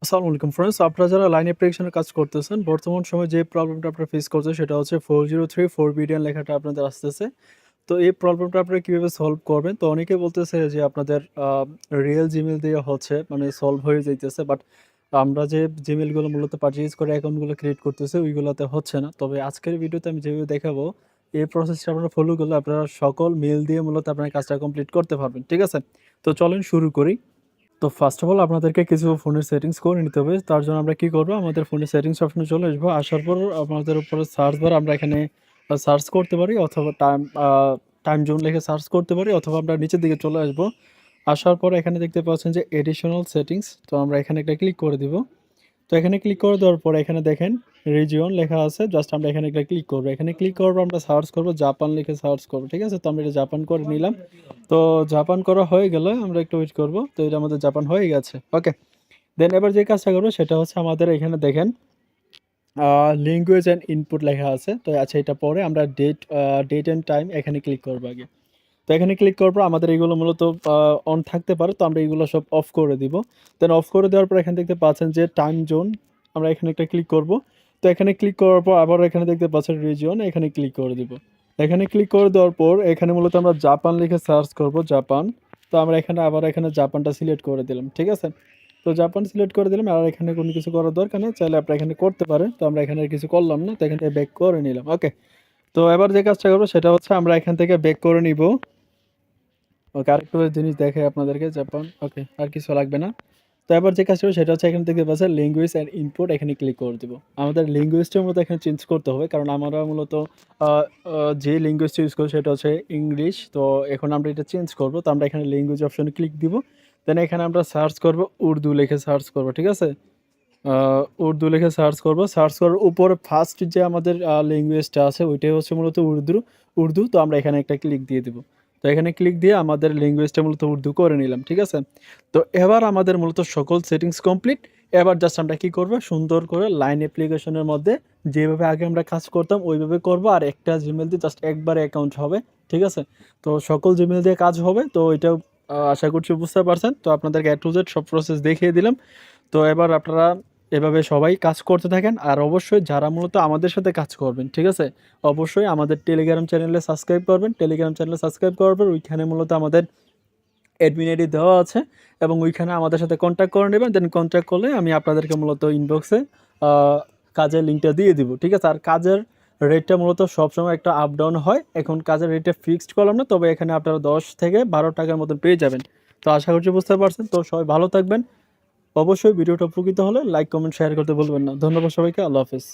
আসসালামু আলাইকুম ফ্রেন্ডস, আপনারা যারা লাইন অ্যাপ্লিকেশনের কাজ করতেছেন, বর্তমান সময়ে যে প্রবলেমটা আপনারা ফেস করছেন সেটা হচ্ছে 403 4BDN লেখাটা আপনাদের আসতেছে। তো এই প্রবলেমটা আপনারা কিভাবে সলভ করবেন? তো অনেকে বলতেছে যে আপনাদের রিয়েল জিমেইল দিয়ে হচ্ছে, মানে সলভ হয়ে যাইতেছে। বাট আমরা যে জিমেইলগুলো মূলত পারচেজ করে অ্যাকাউন্টগুলো ক্রিয়েট করতেছি ওইগুলোতে হচ্ছে না। তবে আজকের ভিডিওতে আমি যেভাবে দেখাবো, এই প্রসেসটা আপনারা ফলো করলে আপনারা সকল মেইল দিয়ে মূলত আপনার কাজটা কমপ্লিট করতে পারবেন। ঠিক আছে? তো চলেন শুরু করি। তো ফার্স্ট অফ অল আপনাদেরকে কিছু ফোনের সেটিংস করে নিতে হবে। তার জন্য আমরা কি করব? আমাদের ফোনের সেটিংস অপশনে চলে আসবো। আসার পর আমাদের উপরে সার্চ বার আমরা এখানে সার্চ করতে পারি, অথবা টাইম জোন লিখে সার্চ করতে পারি, অথবা আমরা নিচের দিকে চলে আসবো। আসার পর এখানে দেখতে পাচ্ছেন যে এডিশনাল সেটিংস। তো আমরা এখানে একটা ক্লিক করে দিব। তো এখানে ক্লিক করে দেওয়ার পর এখানে দেখেন রিজিয়ন লেখা আছে। জাস্ট আমরা এখানে একটা ক্লিক করব। এখানে ক্লিক করার পর আমরা সার্চ করব, জাপান লিখে সার্চ করব। ঠিক আছে? তো আমরা এটা জাপান করে নিলাম। তো জাপান করা হয়ে গেলে আমরা একটু ওয়েট করব। তো এটা আমাদের জাপান হয়ে গেছে। ওকে। দেন এবার যে কাজটা করব সেটা হচ্ছে আমাদের এখানে দেখেন ল্যাঙ্গুয়েজ অ্যান্ড ইনপুট লেখা আছে। তো আচ্ছা, এটা পরে আমরা ডেট অ্যান্ড টাইম এখানে ক্লিক করব আগে। তো এখানে ক্লিক করার পর আমাদের এগুলো মূলত অন থাকতে পারে। তো আমরা এগুলো সব অফ করে দিব। দেন অফ করে দেওয়ার পর এখানে দেখতে পাচ্ছেন যে টাইম জোন, আমরা এখানে একটা ক্লিক করব। তো এখানে ক্লিক করার পর আবার এখানে দেখতে পাচ্ছেন রিজিয়ন, এখানে ক্লিক করে দিব। এখানে ক্লিক করে দেওয়ার পর এখানে মূলত আমরা জাপান লিখে সার্চ করব, জাপান। তো আমরা এখানে আবার এখানে জাপানটা সিলেক্ট করে দিলাম। ঠিক আছে? তো জাপান সিলেক্ট করে দিলাম। আর এখানে কোনো কিছু করার দরকার নেই, চাইলে আপনারা এখানে করতে পারেন। তো আমরা এখানে আর কিছু করলাম না, তো এখান থেকে ব্যাক করে নিলাম। ওকে। তো এবার যে কাজটা করবো সেটা হচ্ছে আমরা এখান থেকে ব্যাক করে নিব। ওকে, আরেকটু জিনিস দেখাই আপনাদেরকে, জাপান। ওকে, আর কিছু লাগবে না। তো এবার যে কাজ করবো সেটা হচ্ছে এখানে দেখতে পাচ্ছেন ল্যাঙ্গুয়েজ অ্যান্ড ইনপুট, এখানে ক্লিক করে দিব। আমাদের ল্যাঙ্গুয়েজটা মূলত এখানে চেঞ্জ করতে হবে, কারণ আমরা মূলত যে ল্যাঙ্গুয়েজটা ইউজ করি সেটা হচ্ছে ইংলিশ। তো এখন আমরা এটা চেঞ্জ করব। তো আমরা এখানে ল্যাঙ্গুয়েজ অপশনে ক্লিক দিব। দেন এখানে আমরা সার্চ করব, উর্দু লিখে সার্চ করব। ঠিক আছে? উর্দু লিখে সার্চ করব। সার্চ করার উপরে ফার্স্ট যে আমাদের ল্যাঙ্গুয়েজটা আছে ওইটাই হচ্ছে মূলত উর্দু। উর্দু, তো আমরা এখানে একটা ক্লিক দিয়ে দিব। তো এখানে ক্লিক দিয়ে আমাদের ল্যাঙ্গুয়েজটা মূলত উর্দু করে নিলাম। ঠিক আছে? তো এবার আমাদের মূলত সকল সেটিংস কমপ্লিট। এবার জাস্ট আমরা কি করব, সুন্দর করে লাইন অ্যাপ্লিকেশনের মধ্যে যেভাবে আগে আমরা কাজ করতাম ওইভাবে করব। আর একটা জিমেল দিয়ে জাস্ট একবার অ্যাকাউন্ট হবে। ঠিক আছে? তো সকল জিমেল দিয়ে কাজ হবে। তো এটা আশা করছি বুঝতে পারছেন। তো আপনাদেরকে A to Z সব প্রসেস দেখিয়ে দিলাম। তো এবার আপনারা এভাবে সবাই কাজ করতে থাকেন। আর অবশ্যই যারা মূলত আমাদের সাথে কাজ করবেন, ঠিক আছে? অবশ্যই আমাদের টেলিগ্রাম চ্যানেলে সাবস্ক্রাইব করবেন। টেলিগ্রাম চ্যানেলে সাবস্ক্রাইব করার পর ওইখানে মূলত আমাদের অ্যাডমিন আইডি দেওয়া আছে, এবং ওইখানে আমাদের সাথে কন্ট্যাক্ট করে নেবেন। দেন কন্ট্যাক্ট করলে আমি আপনাদেরকে মূলত ইনবক্সে কাজের লিঙ্কটা দিয়ে দিব। ঠিক আছে? আর কাজের রেটটা মূলত সবসময় একটা আপ ডাউন হয়। এখন কাজের রেটটা ফিক্সড করলাম না, তবে এখানে আপনারা 10 থেকে 12 টাকার মতন পেয়ে যাবেন। তো আশা করছি বুঝতে পারছেন। তো সবাই ভালো থাকবেন। অবশ্যই ভিডিওটা উপকৃত হলে লাইক, কমেন্ট, শেয়ার করতে ভুলবেন না। ধন্যবাদ সবাইকে। আল্লাহ হাফেজ।